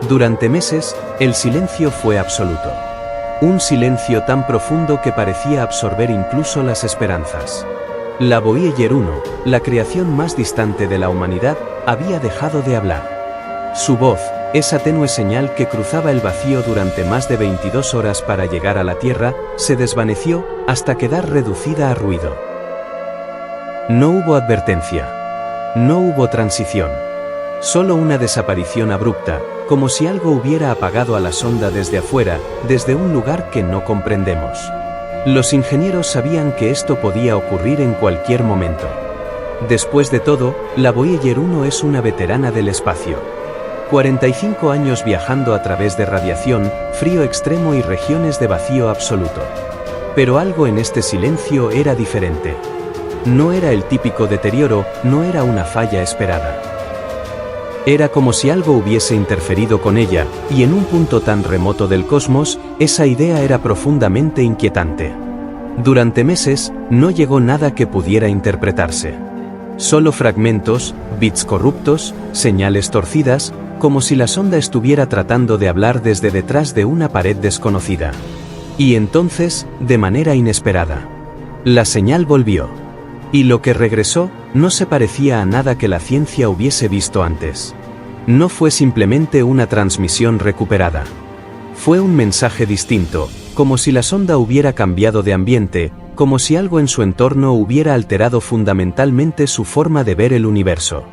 Durante meses, el silencio fue absoluto. Un silencio tan profundo que parecía absorber incluso las esperanzas. La Voyager 1, la creación más distante de la humanidad, había dejado de hablar. Su voz, esa tenue señal que cruzaba el vacío durante más de 22 horas para llegar a la Tierra, se desvaneció hasta quedar reducida a ruido. No hubo advertencia. No hubo transición. Solo una desaparición abrupta, como si algo hubiera apagado a la sonda desde afuera, desde un lugar que no comprendemos. Los ingenieros sabían que esto podía ocurrir en cualquier momento. Después de todo, la Voyager 1 es una veterana del espacio. 45 años viajando a través de radiación, frío extremo y regiones de vacío absoluto. Pero algo en este silencio era diferente. No era el típico deterioro, no era una falla esperada. Era como si algo hubiese interferido con ella, y en un punto tan remoto del cosmos, esa idea era profundamente inquietante. Durante meses, no llegó nada que pudiera interpretarse. Solo fragmentos, bits corruptos, señales torcidas, como si la sonda estuviera tratando de hablar desde detrás de una pared desconocida. Y entonces, de manera inesperada, la señal volvió. Y lo que regresó, no se parecía a nada que la ciencia hubiese visto antes. No fue simplemente una transmisión recuperada. Fue un mensaje distinto, como si la sonda hubiera cambiado de ambiente, como si algo en su entorno hubiera alterado fundamentalmente su forma de ver el universo.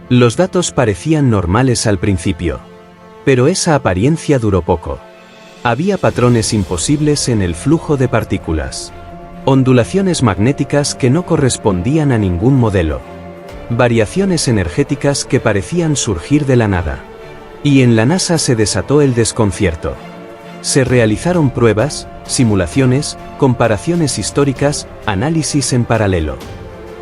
Los datos parecían normales al principio. Pero esa apariencia duró poco. Había patrones imposibles en el flujo de partículas. Ondulaciones magnéticas que no correspondían a ningún modelo. Variaciones energéticas que parecían surgir de la nada. Y en la NASA se desató el desconcierto. Se realizaron pruebas, simulaciones, comparaciones históricas, análisis en paralelo.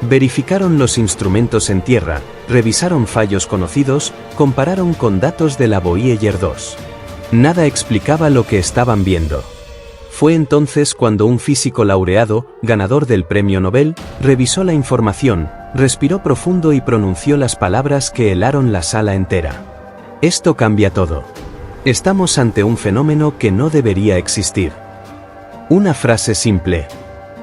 Verificaron los instrumentos en tierra, revisaron fallos conocidos, compararon con datos de la Voyager 2. Nada explicaba lo que estaban viendo. Fue entonces cuando un físico laureado, ganador del premio Nobel, revisó la información, respiró profundo y pronunció las palabras que helaron la sala entera. Esto cambia todo. Estamos ante un fenómeno que no debería existir. Una frase simple,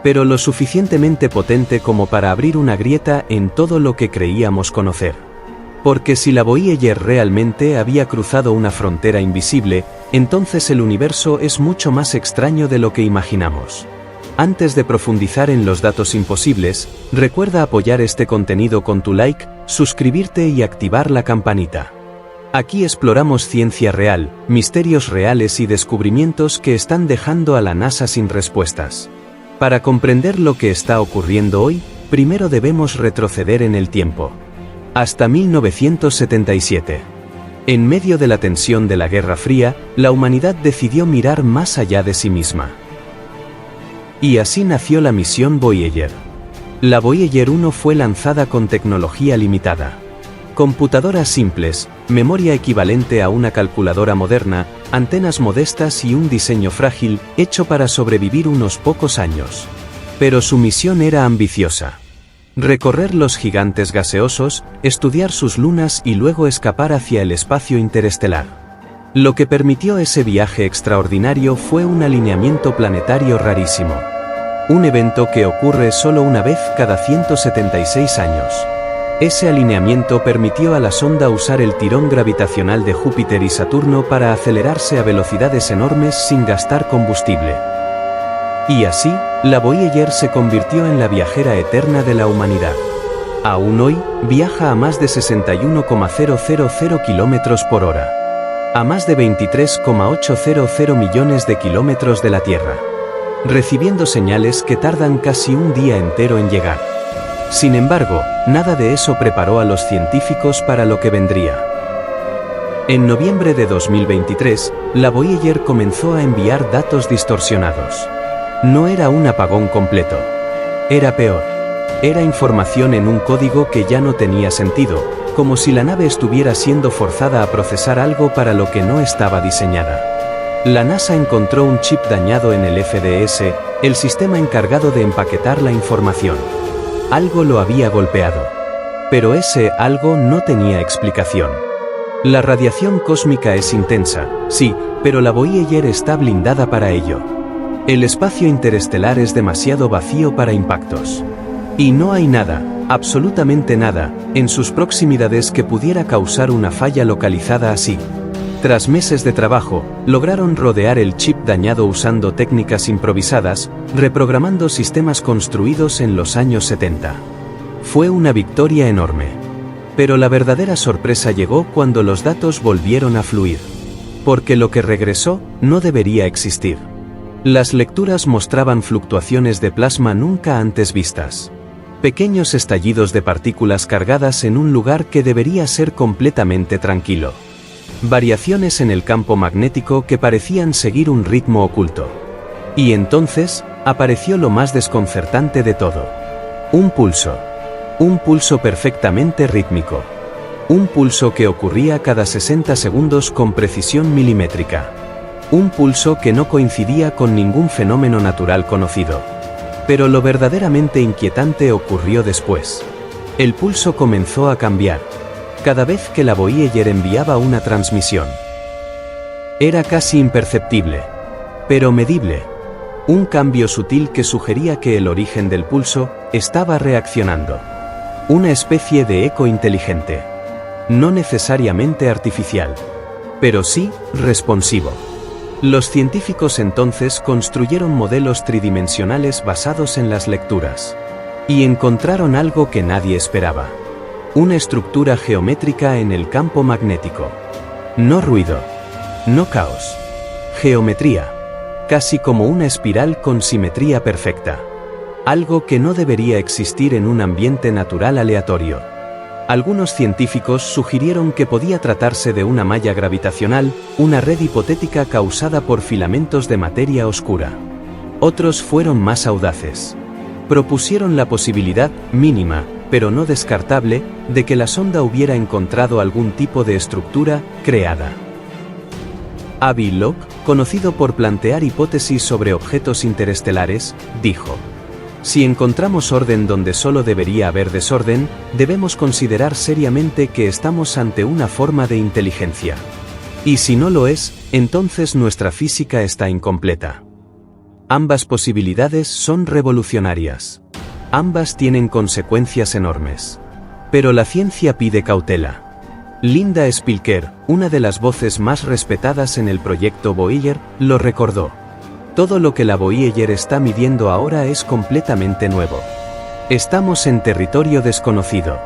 pero lo suficientemente potente como para abrir una grieta en todo lo que creíamos conocer. Porque si la Voyager realmente había cruzado una frontera invisible, entonces el universo es mucho más extraño de lo que imaginamos. Antes de profundizar en los datos imposibles, recuerda apoyar este contenido con tu like, suscribirte y activar la campanita. Aquí exploramos ciencia real, misterios reales y descubrimientos que están dejando a la NASA sin respuestas. Para comprender lo que está ocurriendo hoy, primero debemos retroceder en el tiempo. Hasta 1977. En medio de la tensión de la Guerra Fría, la humanidad decidió mirar más allá de sí misma. Y así nació la misión Voyager. La Voyager 1 fue lanzada con tecnología limitada. Computadoras simples, memoria equivalente a una calculadora moderna, antenas modestas y un diseño frágil, hecho para sobrevivir unos pocos años. Pero su misión era ambiciosa. Recorrer los gigantes gaseosos, estudiar sus lunas y luego escapar hacia el espacio interestelar. Lo que permitió ese viaje extraordinario fue un alineamiento planetario rarísimo. Un evento que ocurre solo una vez cada 176 años. Ese alineamiento permitió a la sonda usar el tirón gravitacional de Júpiter y Saturno para acelerarse a velocidades enormes sin gastar combustible. Y así, la Voyager se convirtió en la viajera eterna de la humanidad. Aún hoy, viaja a más de 61,000 km por hora. A más de 23,800 millones de kilómetros de la Tierra. Recibiendo señales que tardan casi un día entero en llegar. Sin embargo, nada de eso preparó a los científicos para lo que vendría. En noviembre de 2023, la Voyager comenzó a enviar datos distorsionados. No era un apagón completo. Era peor. Era información en un código que ya no tenía sentido, como si la nave estuviera siendo forzada a procesar algo para lo que no estaba diseñada. La NASA encontró un chip dañado en el FDS, el sistema encargado de empaquetar la información. Algo lo había golpeado. Pero ese algo no tenía explicación. La radiación cósmica es intensa, sí, pero la Voyager está blindada para ello. El espacio interestelar es demasiado vacío para impactos. Y no hay nada, absolutamente nada, en sus proximidades que pudiera causar una falla localizada así. Tras meses de trabajo, lograron rodear el chip dañado usando técnicas improvisadas, reprogramando sistemas construidos en los años 70. Fue una victoria enorme. Pero la verdadera sorpresa llegó cuando los datos volvieron a fluir. Porque lo que regresó no debería existir. Las lecturas mostraban fluctuaciones de plasma nunca antes vistas. Pequeños estallidos de partículas cargadas en un lugar que debería ser completamente tranquilo. Variaciones en el campo magnético que parecían seguir un ritmo oculto. Y entonces, apareció lo más desconcertante de todo. Un pulso. Un pulso perfectamente rítmico. Un pulso que ocurría cada 60 segundos con precisión milimétrica. Un pulso que no coincidía con ningún fenómeno natural conocido. Pero lo verdaderamente inquietante ocurrió después. El pulso comenzó a cambiar. Cada vez que la Voyager enviaba una transmisión. Era casi imperceptible. Pero medible. Un cambio sutil que sugería que el origen del pulso estaba reaccionando. Una especie de eco inteligente. No necesariamente artificial. Pero sí, responsivo. Los científicos entonces construyeron modelos tridimensionales basados en las lecturas. Y encontraron algo que nadie esperaba. Una estructura geométrica en el campo magnético. No ruido. No caos. Geometría. Casi como una espiral con simetría perfecta. Algo que no debería existir en un ambiente natural aleatorio. Algunos científicos sugirieron que podía tratarse de una malla gravitacional, una red hipotética causada por filamentos de materia oscura. Otros fueron más audaces. Propusieron la posibilidad, mínima, pero no descartable, de que la sonda hubiera encontrado algún tipo de estructura creada. Avi Loeb, conocido por plantear hipótesis sobre objetos interestelares, dijo: si encontramos orden donde solo debería haber desorden, debemos considerar seriamente que estamos ante una forma de inteligencia. Y si no lo es, entonces nuestra física está incompleta. Ambas posibilidades son revolucionarias. Ambas tienen consecuencias enormes. Pero la ciencia pide cautela. Linda Spilker, una de las voces más respetadas en el proyecto Voyager, lo recordó. Todo lo que la Voyager está midiendo ahora es completamente nuevo. Estamos en territorio desconocido.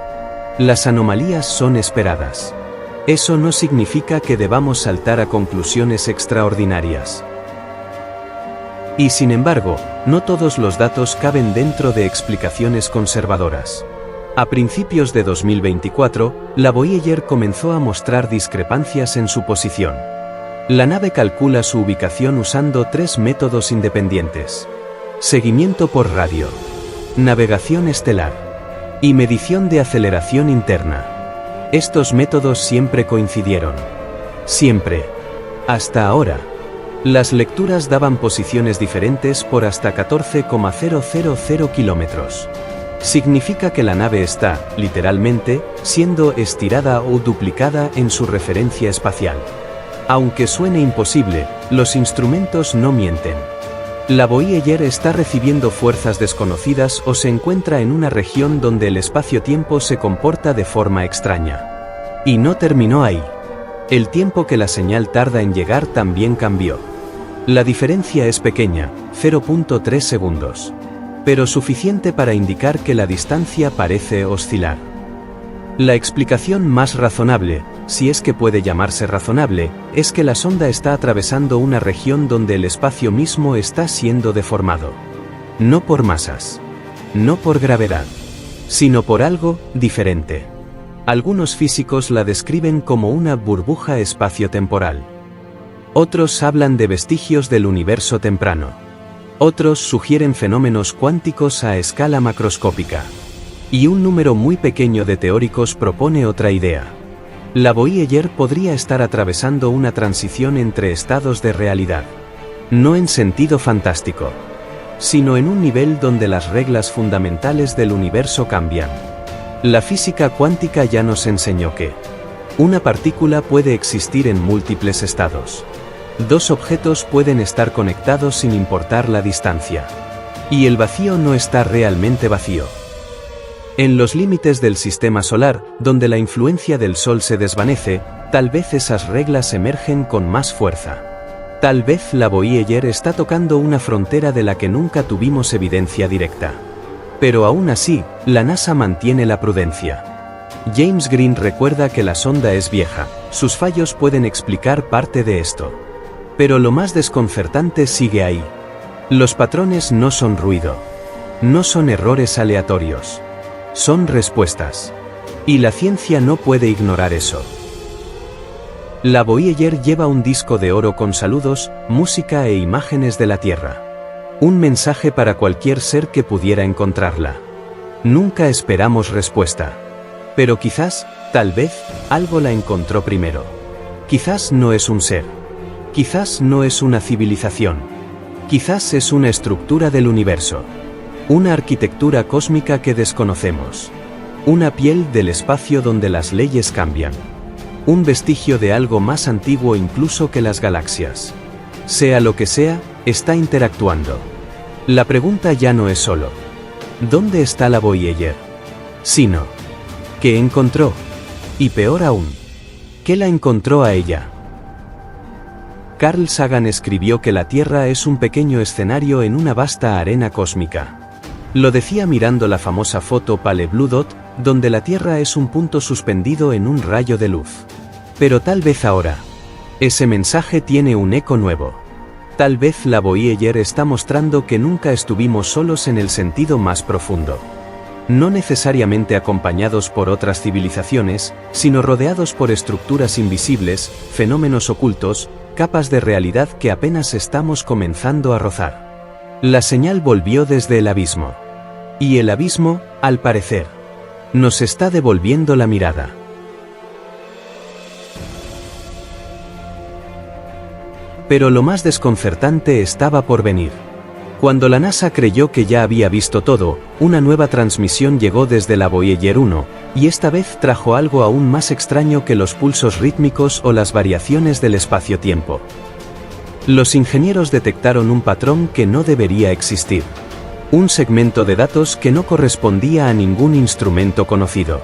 Las anomalías son esperadas. Eso no significa que debamos saltar a conclusiones extraordinarias. Y sin embargo, no todos los datos caben dentro de explicaciones conservadoras. A principios de 2024, la Voyager comenzó a mostrar discrepancias en su posición. La nave calcula su ubicación usando 3 métodos independientes: seguimiento por radio, navegación estelar y medición de aceleración interna. Estos métodos siempre coincidieron. Siempre. Hasta ahora. Las lecturas daban posiciones diferentes por hasta 14,000 kilómetros. Significa que la nave está, literalmente, siendo estirada o duplicada en su referencia espacial. Aunque suene imposible, los instrumentos no mienten. La Voyager está recibiendo fuerzas desconocidas o se encuentra en una región donde el espacio-tiempo se comporta de forma extraña. Y no terminó ahí. El tiempo que la señal tarda en llegar también cambió. La diferencia es pequeña, 0.3 segundos. Pero suficiente para indicar que la distancia parece oscilar. La explicación más razonable, si es que puede llamarse razonable, es que la sonda está atravesando una región donde el espacio mismo está siendo deformado. No por masas. No por gravedad. Sino por algo diferente. Algunos físicos la describen como una burbuja espaciotemporal. Otros hablan de vestigios del universo temprano. Otros sugieren fenómenos cuánticos a escala macroscópica. Y un número muy pequeño de teóricos propone otra idea. La Voyager podría estar atravesando una transición entre estados de realidad. No en sentido fantástico, sino en un nivel donde las reglas fundamentales del universo cambian. La física cuántica ya nos enseñó que Una partícula puede existir en múltiples estados. Dos objetos pueden estar conectados sin importar la distancia. Y el vacío no está realmente vacío. En los límites del sistema solar, donde la influencia del Sol se desvanece, tal vez esas reglas emergen con más fuerza. Tal vez la Voyager está tocando una frontera de la que nunca tuvimos evidencia directa. Pero aún así, la NASA mantiene la prudencia. James Green recuerda que la sonda es vieja, sus fallos pueden explicar parte de esto. Pero lo más desconcertante sigue ahí. Los patrones no son ruido. No son errores aleatorios. Son respuestas. Y la ciencia no puede ignorar eso. La Voyager lleva un disco de oro con saludos, música e imágenes de la Tierra. Un mensaje para cualquier ser que pudiera encontrarla. Nunca esperamos respuesta. Pero quizás, tal vez, algo la encontró primero. Quizás no es un ser. Quizás no es una civilización. Quizás es una estructura del universo. Una arquitectura cósmica que desconocemos. Una piel del espacio donde las leyes cambian. Un vestigio de algo más antiguo incluso que las galaxias. Sea lo que sea, está interactuando. La pregunta ya no es solo ¿dónde está la Voyager? Sino ¿qué encontró? Y peor aún, ¿qué la encontró a ella? Carl Sagan escribió que la Tierra es un pequeño escenario en una vasta arena cósmica. Lo decía mirando la famosa foto Pale Blue Dot, donde la Tierra es un punto suspendido en un rayo de luz. Pero tal vez ahora, ese mensaje tiene un eco nuevo. Tal vez la Voyager está mostrando que nunca estuvimos solos en el sentido más profundo. No necesariamente acompañados por otras civilizaciones, sino rodeados por estructuras invisibles, fenómenos ocultos, capas de realidad que apenas estamos comenzando a rozar. La señal volvió desde el abismo. Y el abismo, al parecer, nos está devolviendo la mirada. Pero lo más desconcertante estaba por venir. Cuando la NASA creyó que ya había visto todo, una nueva transmisión llegó desde la Voyager 1, y esta vez trajo algo aún más extraño que los pulsos rítmicos o las variaciones del espacio-tiempo. Los ingenieros detectaron un patrón que no debería existir. Un segmento de datos que no correspondía a ningún instrumento conocido.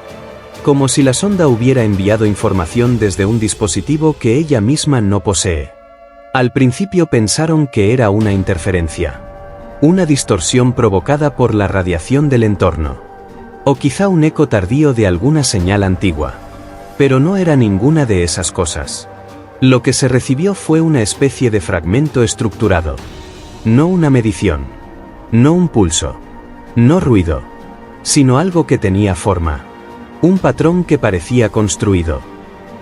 Como si la sonda hubiera enviado información desde un dispositivo que ella misma no posee. Al principio pensaron que era una interferencia. Una distorsión provocada por la radiación del entorno. O quizá un eco tardío de alguna señal antigua. Pero no era ninguna de esas cosas. Lo que se recibió fue una especie de fragmento estructurado. No una medición. No un pulso. No ruido. Sino algo que tenía forma. Un patrón que parecía construido.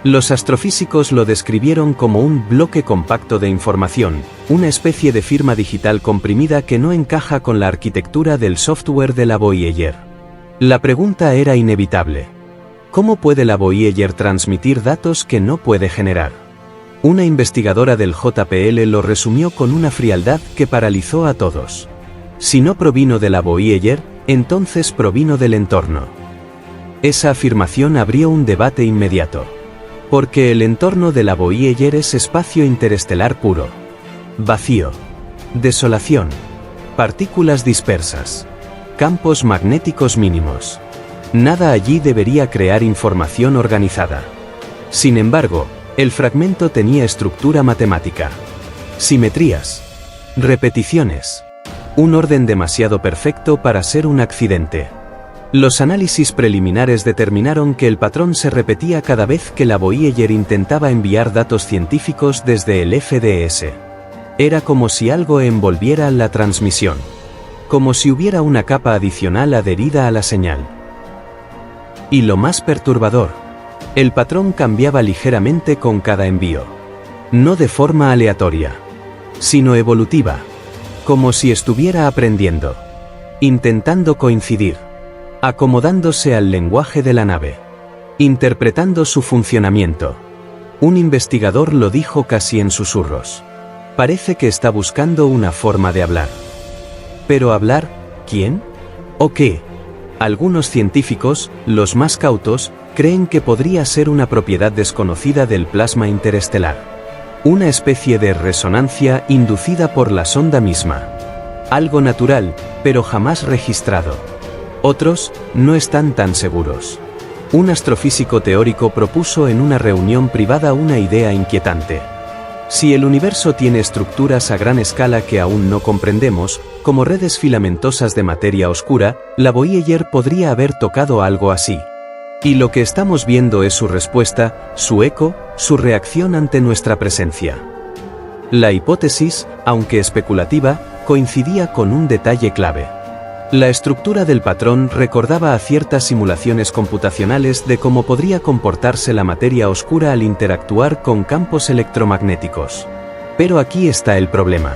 Los astrofísicos lo describieron como un bloque compacto de información, una especie de firma digital comprimida que no encaja con la arquitectura del software de la Voyager. La pregunta era inevitable. ¿Cómo puede la Voyager transmitir datos que no puede generar? Una investigadora del JPL lo resumió con una frialdad que paralizó a todos. Si no provino de la Voyager, entonces provino del entorno. Esa afirmación abrió un debate inmediato. Porque el entorno de la Voyager es espacio interestelar puro. Vacío. Desolación. Partículas dispersas. Campos magnéticos mínimos. Nada allí debería crear información organizada. Sin embargo, el fragmento tenía estructura matemática. Simetrías. Repeticiones. Un orden demasiado perfecto para ser un accidente. Los análisis preliminares determinaron que el patrón se repetía cada vez que la Voyager intentaba enviar datos científicos desde el FDS. Era como si algo envolviera la transmisión. Como si hubiera una capa adicional adherida a la señal. Y lo más perturbador, el patrón cambiaba ligeramente con cada envío. No de forma aleatoria, sino evolutiva. Como si estuviera aprendiendo. Intentando coincidir. Acomodándose al lenguaje de la nave. Interpretando su funcionamiento. Un investigador lo dijo casi en susurros. Parece que está buscando una forma de hablar. ¿Pero hablar? ¿Quién? ¿O qué? Algunos científicos, los más cautos, creen que podría ser una propiedad desconocida del plasma interestelar. Una especie de resonancia inducida por la sonda misma. Algo natural, pero jamás registrado. Otros, no están tan seguros. Un astrofísico teórico propuso en una reunión privada una idea inquietante. Si el universo tiene estructuras a gran escala que aún no comprendemos, como redes filamentosas de materia oscura, la Voyager podría haber tocado algo así. Y lo que estamos viendo es su respuesta, su eco, su reacción ante nuestra presencia. La hipótesis, aunque especulativa, coincidía con un detalle clave. La estructura del patrón recordaba a ciertas simulaciones computacionales de cómo podría comportarse la materia oscura al interactuar con campos electromagnéticos. Pero aquí está el problema.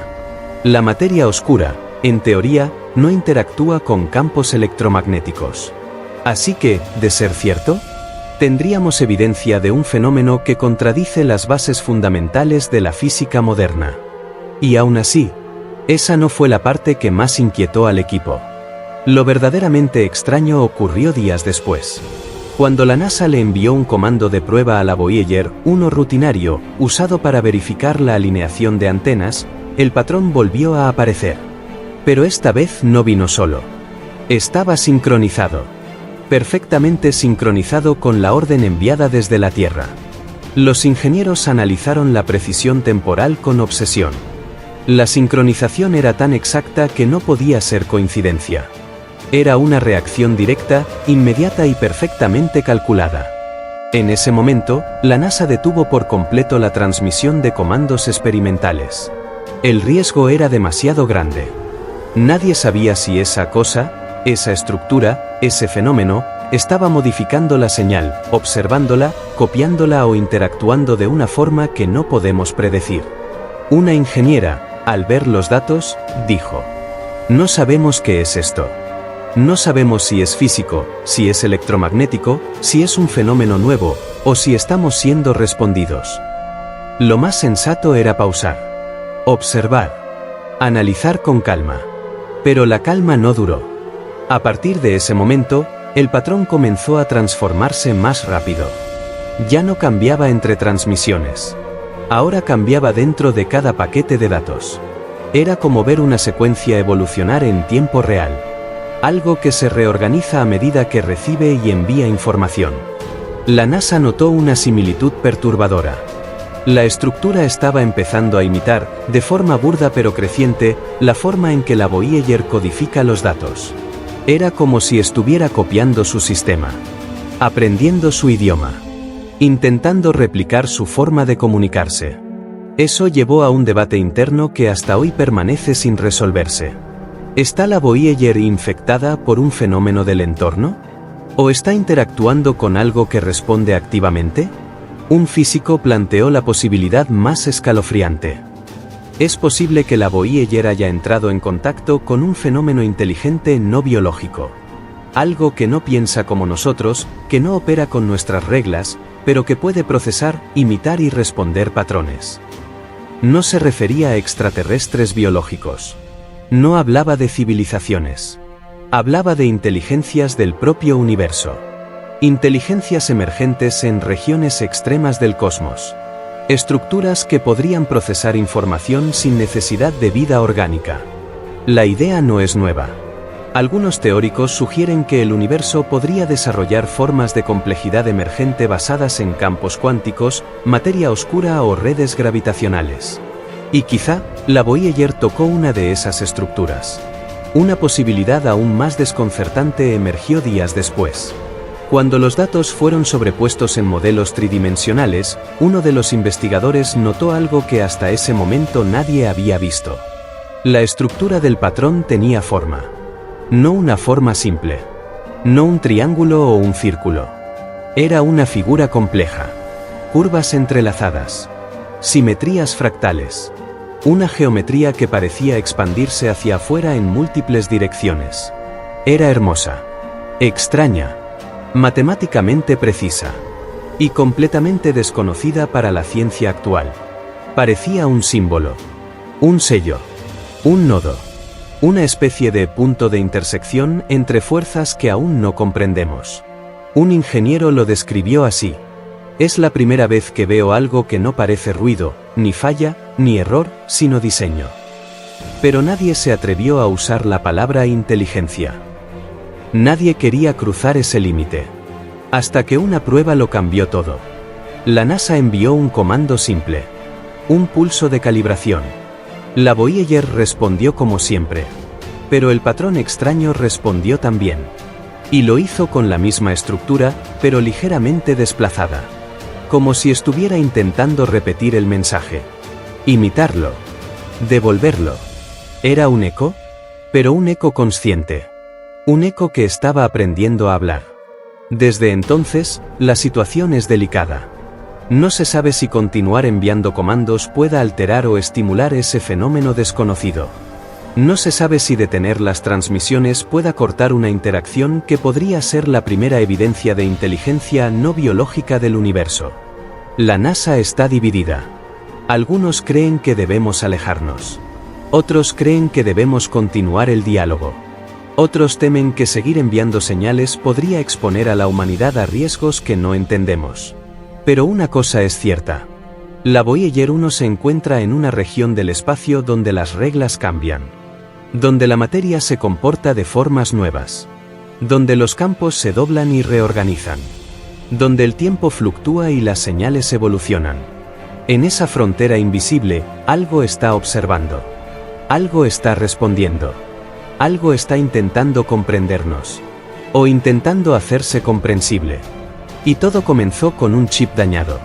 La materia oscura, en teoría, no interactúa con campos electromagnéticos. Así que, de ser cierto, tendríamos evidencia de un fenómeno que contradice las bases fundamentales de la física moderna. Y aún así, esa no fue la parte que más inquietó al equipo. Lo verdaderamente extraño ocurrió días después. Cuando la NASA le envió un comando de prueba a la Voyager, uno rutinario, usado para verificar la alineación de antenas, el patrón volvió a aparecer. Pero esta vez no vino solo. Estaba sincronizado. Perfectamente sincronizado con la orden enviada desde la Tierra. Los ingenieros analizaron la precisión temporal con obsesión. La sincronización era tan exacta que no podía ser coincidencia. Era una reacción directa, inmediata y perfectamente calculada. En ese momento, la NASA detuvo por completo la transmisión de comandos experimentales. El riesgo era demasiado grande. Nadie sabía si esa cosa, esa estructura, ese fenómeno, estaba modificando la señal, observándola, copiándola o interactuando de una forma que no podemos predecir. Una ingeniera, al ver los datos, dijo: "No sabemos qué es esto. No sabemos si es físico, si es electromagnético, si es un fenómeno nuevo, o si estamos siendo respondidos". Lo más sensato era pausar. Observar. Analizar con calma. Pero la calma no duró. A partir de ese momento, el patrón comenzó a transformarse más rápido. Ya no cambiaba entre transmisiones. Ahora cambiaba dentro de cada paquete de datos. Era como ver una secuencia evolucionar en tiempo real. Algo que se reorganiza a medida que recibe y envía información. La NASA notó una similitud perturbadora. La estructura estaba empezando a imitar, de forma burda pero creciente, la forma en que la Voyager codifica los datos. Era como si estuviera copiando su sistema. Aprendiendo su idioma. Intentando replicar su forma de comunicarse. Eso llevó a un debate interno que hasta hoy permanece sin resolverse. ¿Está la Voyager infectada por un fenómeno del entorno? ¿O está interactuando con algo que responde activamente? Un físico planteó la posibilidad más escalofriante. Es posible que la Voyager haya entrado en contacto con un fenómeno inteligente no biológico. Algo que no piensa como nosotros, que no opera con nuestras reglas, pero que puede procesar, imitar y responder patrones. No se refería a extraterrestres biológicos. No hablaba de civilizaciones. Hablaba de inteligencias del propio universo. Inteligencias emergentes en regiones extremas del cosmos. Estructuras que podrían procesar información sin necesidad de vida orgánica. La idea no es nueva. Algunos teóricos sugieren que el universo podría desarrollar formas de complejidad emergente basadas en campos cuánticos, materia oscura o redes gravitacionales. Y quizá, la Voyager tocó una de esas estructuras. Una posibilidad aún más desconcertante emergió días después. Cuando los datos fueron sobrepuestos en modelos tridimensionales, uno de los investigadores notó algo que hasta ese momento nadie había visto. La estructura del patrón tenía forma. No una forma simple. No un triángulo o un círculo. Era una figura compleja. Curvas entrelazadas. Simetrías fractales. Una geometría que parecía expandirse hacia afuera en múltiples direcciones. Era hermosa. Extraña. Matemáticamente precisa. Y completamente desconocida para la ciencia actual. Parecía un símbolo. Un sello. Un nodo. Una especie de punto de intersección entre fuerzas que aún no comprendemos. Un ingeniero lo describió así: es la primera vez que veo algo que no parece ruido, ni falla, ni error, sino diseño. Pero nadie se atrevió a usar la palabra inteligencia. Nadie quería cruzar ese límite. Hasta que una prueba lo cambió todo. La NASA envió un comando simple. Un pulso de calibración. La Voyager respondió como siempre. Pero el patrón extraño respondió también. Y lo hizo con la misma estructura, pero ligeramente desplazada. Como si estuviera intentando repetir el mensaje. Imitarlo. Devolverlo. ¿Era un eco? Pero un eco consciente. Un eco que estaba aprendiendo a hablar. Desde entonces, la situación es delicada. No se sabe si continuar enviando comandos pueda alterar o estimular ese fenómeno desconocido. No se sabe si detener las transmisiones pueda cortar una interacción que podría ser la primera evidencia de inteligencia no biológica del universo. La NASA está dividida. Algunos creen que debemos alejarnos. Otros creen que debemos continuar el diálogo. Otros temen que seguir enviando señales podría exponer a la humanidad a riesgos que no entendemos. Pero una cosa es cierta. La Voyager 1 se encuentra en una región del espacio donde las reglas cambian. Donde la materia se comporta de formas nuevas. Donde los campos se doblan y reorganizan. Donde el tiempo fluctúa y las señales evolucionan. En esa frontera invisible, algo está observando. Algo está respondiendo. Algo está intentando comprendernos. O intentando hacerse comprensible. Y todo comenzó con un chip dañado.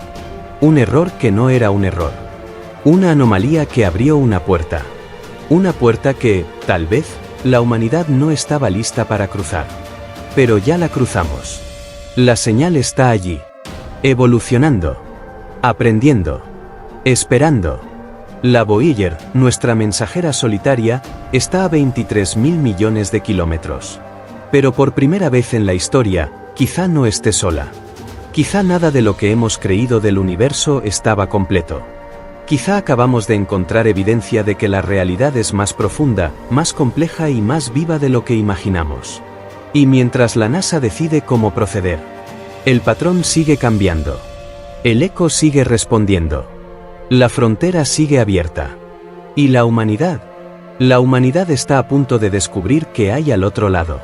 Un error que no era un error. Una anomalía que abrió una puerta. Una puerta que, tal vez, la humanidad no estaba lista para cruzar. Pero ya la cruzamos. La señal está allí. Evolucionando. Aprendiendo. Esperando. La Voyager, nuestra mensajera solitaria, está a 23.000 millones de kilómetros. Pero por primera vez en la historia, quizá no esté sola. Quizá nada de lo que hemos creído del universo estaba completo. Quizá acabamos de encontrar evidencia de que la realidad es más profunda, más compleja y más viva de lo que imaginamos. Y mientras la NASA decide cómo proceder, el patrón sigue cambiando. El eco sigue respondiendo. La frontera sigue abierta. ¿Y la humanidad? La humanidad está a punto de descubrir qué hay al otro lado.